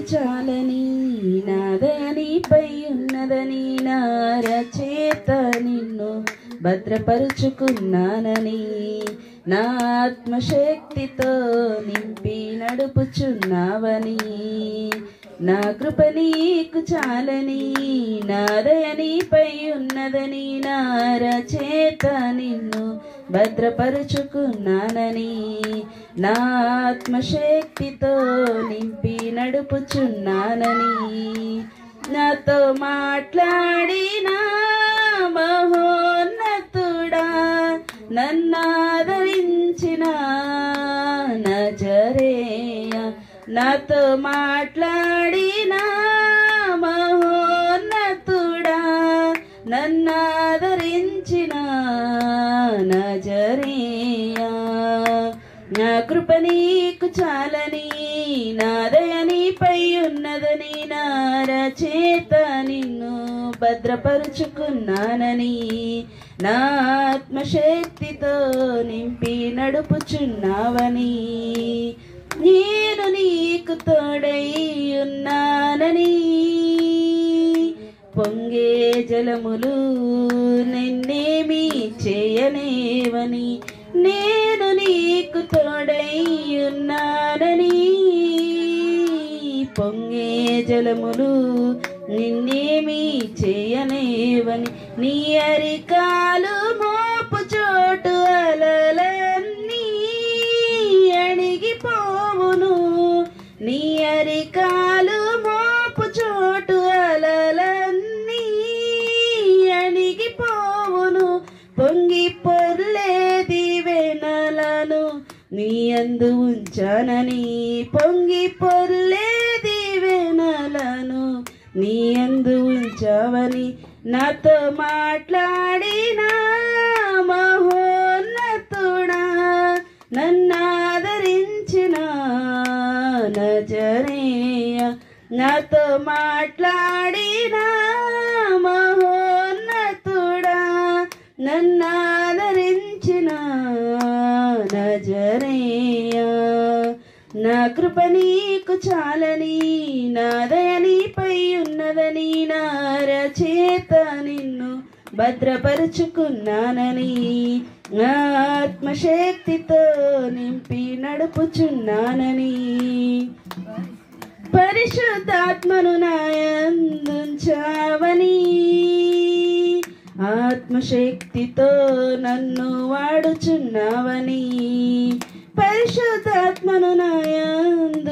చాలని నా దయ నీపై ఉన్నదని నా రచయిత నిన్ను భద్రపరుచుకున్నానని నా ఆత్మశక్తితో నింపి నడుపుచున్నావని నా కృప నీకు చాలని నా దయ నీపై ఉన్నదని నా రచయిత నిన్ను భద్రపరుచుకున్నానని నా ఆత్మశక్తితో నింపి నడుపుచున్నానని నాతో మాట్లాడిన మహోన్నతుడా నన్నాదరించిన నజరేయ నాతో మాట్లాడిన మహోన్నతుడా నన్నాదరించిన నజరేయ నా కృప నీకు చాలని నా దయ నీపై ఉన్నదని నా రచయిత నిన్ను భద్రపరుచుకున్నానని నా ఆత్మశక్తితో నింపి నడుపుచున్నావని నేను నీకు తోడై ఉన్నానని పొంగే జలములు నిన్నేమీ చేయనేవని నేను నీకు తోడై ఉన్నానని పొంగే జలములు నిన్నేమీ చేయనేవని నీ అరికాలు మోపు చోటు అలలన్నీ అణిగిపోవును నీ అరికాలు మోపు చోటు అలలన్నీ అణిగిపోవును పొంగి పొర్లే దివెనలను నీ యందు ఉంచానని పొంగి పొర్లే దివెనలను నీ యందు ఉంచావని నాతో మాట్లాడిన మహోన్నతుడా నన్నాదరించిన నజరేయ నాతో మాట్లాడిన మహోన్నతుడా నన్నాదరించిన నజరేయ నా కృప నీకు చాలని నా దయ నీపై ఉన్నదని నా రచయిత నిన్ను భద్రపరుచుకున్నానని నా ఆత్మశక్తితో నింపి నడుపుచున్నానని పరిశుద్ధాత్మను నాయందుంచావని ఆత్మశక్తితో నన్ను వాడుచున్నావని పరిశుద్ధాత్మను నాయందుంచావని